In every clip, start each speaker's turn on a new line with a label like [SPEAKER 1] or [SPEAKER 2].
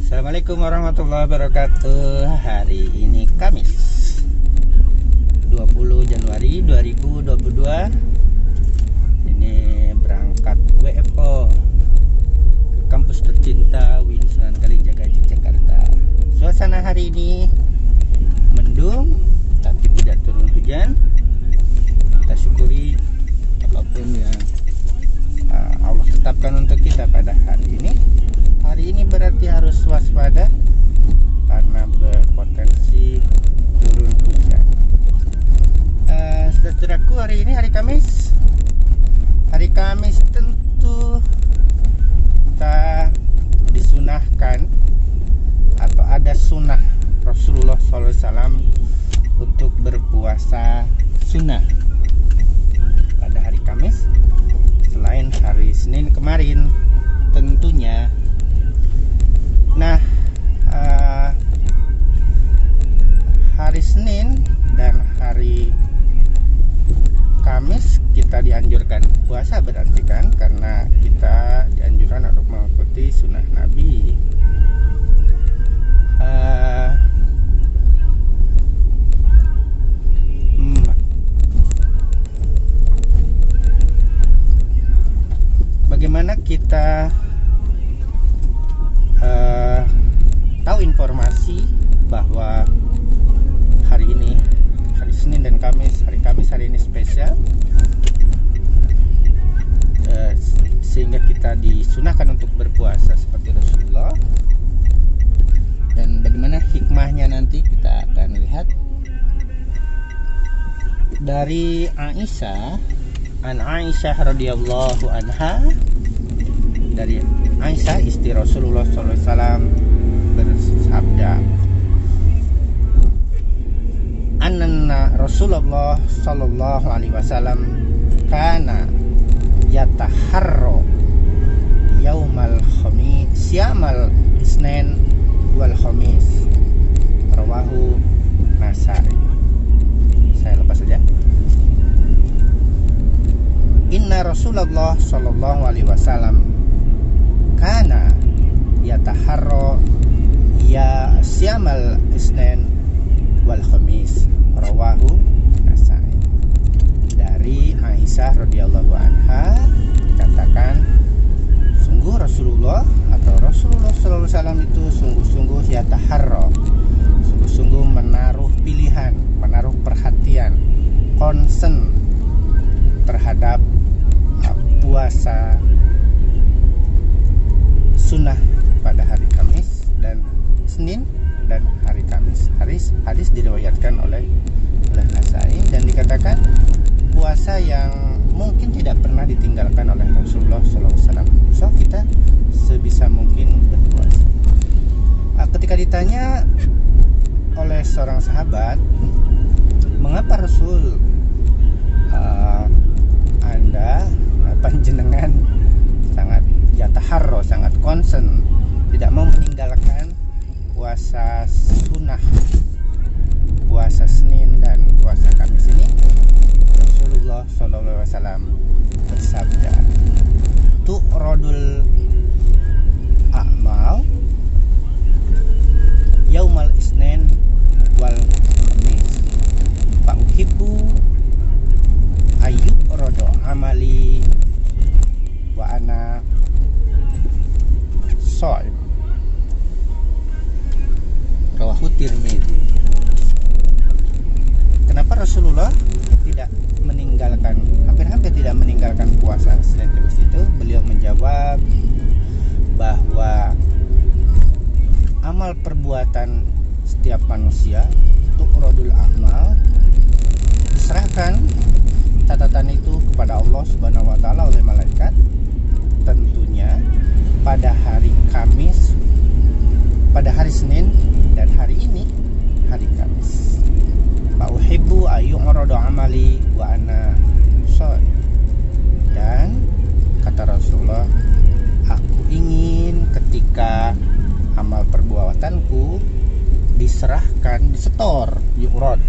[SPEAKER 1] Assalamualaikum warahmatullahi wabarakatuh. Hari ini Kamis 20 Januari 2022. Ini berangkat WFO ke kampus tercinta UIN Sunan Kalijaga Yogyakarta. Suasana hari ini mendung tapi tidak turun hujan. Kita syukuri apapun yang Allah tetapkan untuk kita pada hari ini. Hari ini berarti harus waspada karena berpotensi turun hujan. Saudaraku, hari ini hari Kamis. Hari Kamis tentu kita disunahkan atau ada sunnah Rasulullah SAW untuk berpuasa sunnah pada hari Kamis selain hari Senin kemarin tentunya. Nah, hari Senin dan hari Kamis kita dianjurkan puasa, berarti kan, karena kita dianjurkan untuk mengikuti sunnah Nabi. Bagaimana kita tahu informasi bahwa hari ini hari Senin dan Kamis, hari Kamis hari ini spesial, sehingga kita disunahkan untuk berpuasa seperti Rasulullah. Dan bagaimana hikmahnya nanti kita akan lihat dari Aisyah radhiyallahu anha. Dari Aisyah istri Rasulullah SAW bersabda, anna Rasulullah sallallahu alaihi wasallam kana yataharro yaumal khamis siamal isnin wal khamis, rawahu Nasai. Saya lepas saja. Inna Rasulullah sallallahu alaihi wasallam kana yataharro ya siamal isnin wal khamis, rawahu Nasai. Dari Aisyah radhiyallahu anha dikatakan, sungguh Rasulullah atau Rasulullah sallallahu alaihi wasallam itu sungguh-sungguh yataharro, sungguh-sungguh menaruh pilihan, menaruh perhatian, concern terhadap puasa sunnah pada hari Kamis dan Senin dan hari Kamis. Hadis diriwayatkan oleh Nasai dan dikatakan puasa yang mungkin tidak pernah ditinggalkan oleh Rasulullah SAW. So kita sebisa mungkin berpuasa. Ketika ditanya oleh seorang sahabat, mengapa Rasul Anda panjenengan sangat yataharro, sangat concern, tidak mau meninggalkan puasa sunnah, puasa Senin dan puasa Kamis ini? Rasulullah SAW bersabda, tu'radul a'mal yaumal isnin wal khamis fa uhibbu ayyuqradu amali wa ana shaim, rawahu Tirmidzi. Kenapa Rasulullah tidak meninggalkan, hampir-hampir tidak meninggalkan puasa Senin Kamis itu? Beliau menjawab bahwa amal perbuatan setiap manusia, tuqradul a'mal, diserahkan catatan itu kepada Allah Subhanahu wa taala oleh malaikat, tentunya pada hari Kamis, pada hari Senin dan hari ini hari Kamis. Fa uhibbu ayyu'radu amali wa ana shaim. Dan kata Rasulullah, aku ingin ketika amal perbuatanku diserahkan, disetor, yu'rad,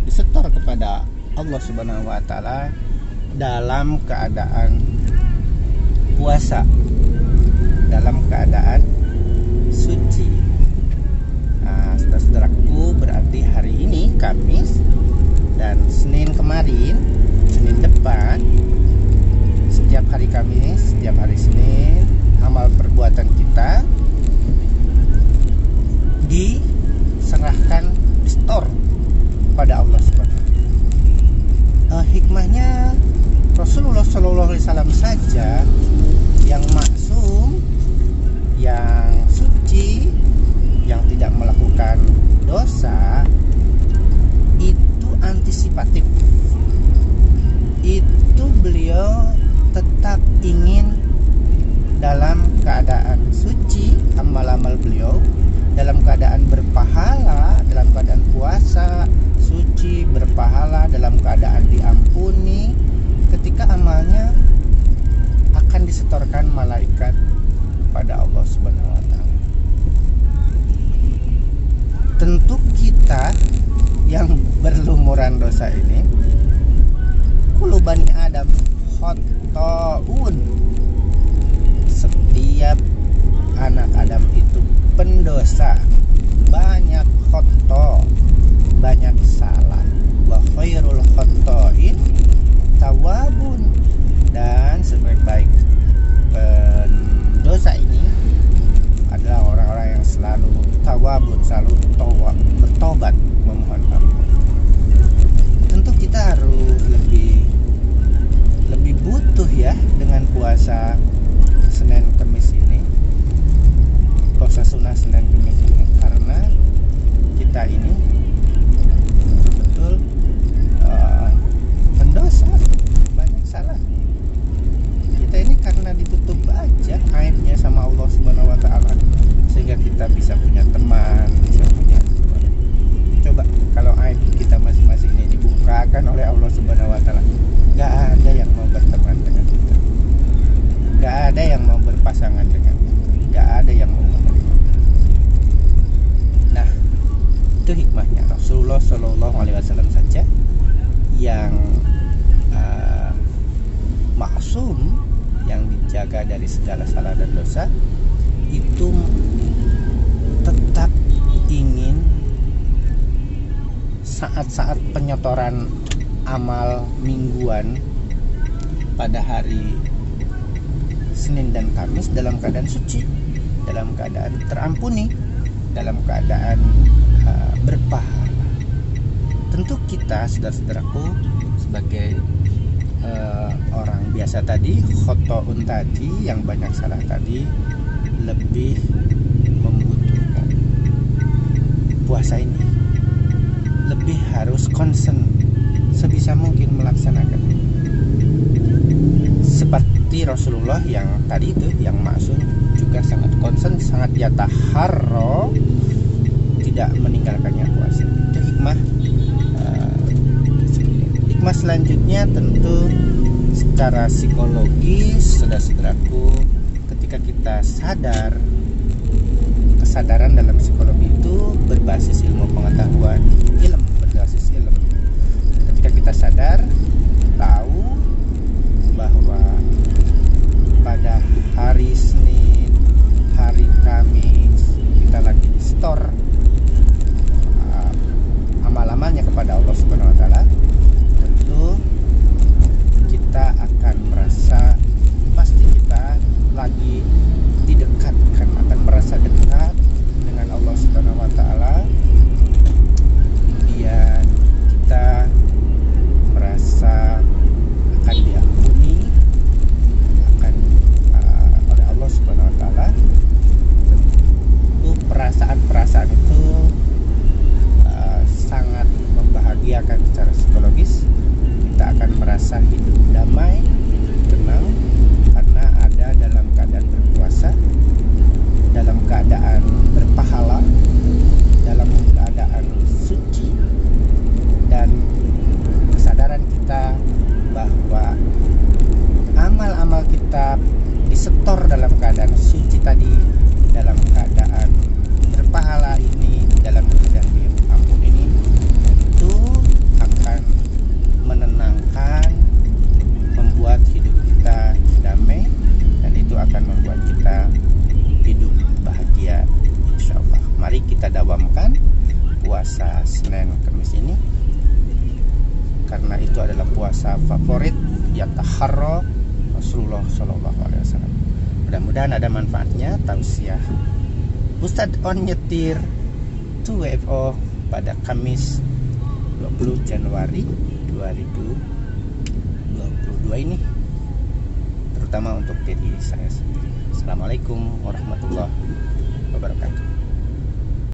[SPEAKER 1] disetor kepada Allah Subhanahu wa taala dalam keadaan puasa, dalam keadaan suci. puasa ini, kullu bani Adam khotoun, setiap anak Adam itu pendosa, banyak khoto, banyak salah. Wa khairul khotoin tawabun, dan sebaik-baik pendosa ini adalah orang-orang yang selalu tawabun, selalu bertobat, memohon ampun. Tentu kita harus lebih butuh ya dengan puasa Senin Kemis ini, puasa sunnah Senin Kemis ini, karena kita ini betul-betul pendosa, banyak salah. Kita ini karena ditutup aja aibnya sama Allah Subhanahu wa taala, sehingga kita bisa punya teman, bisa punya. Coba kalau aib kita masing-masing ini dibukakan oleh Allah Subhanahu wa taala, enggak ada yang mau berteman dengan kita. Enggak ada yang mau berpasangan dengan kita. Enggak ada yang mau menerima. Nah, itu hikmahnya. Rasulullah Shallallahu alaihi wasallam saja yang maksum, yang dijaga dari segala salah dan dosa, itu tetap ingin saat-saat penyetoran amal mingguan pada hari Senin dan Kamis dalam keadaan suci, dalam keadaan terampuni, dalam keadaan berpahala. Tentu kita, saudara-saudaraku, sebagai orang biasa tadi, khotoun tadi, yang banyak salah tadi, lebih membutuhkan puasa ini, lebih harus concern sebisa mungkin melaksanakan. Seperti Rasulullah yang tadi itu, yang maksum, juga sangat concern, sangat yataharro, tidak meninggalkannya puasa. Itu hikmah. Hikmah selanjutnya tentu secara psikologis, saudara-saudaraku, ketika kita sadar, kesadaran dalam psikologi itu berbasis ilmu pengetahuan, berbasis ilmu. Ketika kita sadar, tahu bahwa pada hari Senin, hari Kamis, kita lagi store amal-amalnya kepada Allah Subhanahu wa taala, tentu kita akan merasa, pasti kita lagi didekatkan, akan merasa dekat dengan Allah Subhanahu wa taala. Kemudian kita merasa akan diampuni, akan oleh Allah Subhanahu wa taala. Tentu perasaan-perasaan itu sangat membahagiakan secara psikologis. Kita akan merasa hidup damai, tenang, karena ada dalam keadaan berpuasa, dalam keadaan berpahala, dalam keadaan suci, dan kesadaran kita bahwa amal-amal kita disetor dalam keadaan suci tadi, dalam keadaan berpahala ini, dalam keadaan diampun ini, itu akan menenangkan, membuat hidup kita damai, dan itu akan membuat kita hidup bahagia, insya Allah. Mari kita dawamkan puasa Senin Kemis ini, karena itu adalah puasa favorit yataharro Rasulullah Shallallahu alaihi wasallam. Mudah-mudahan ada manfaatnya. Tausiah Ustadz on nyetir 2FO pada Kamis 20 Januari 2022 ini, terutama untuk diri saya sendiri. Assalamualaikum warahmatullahi wabarakatuh.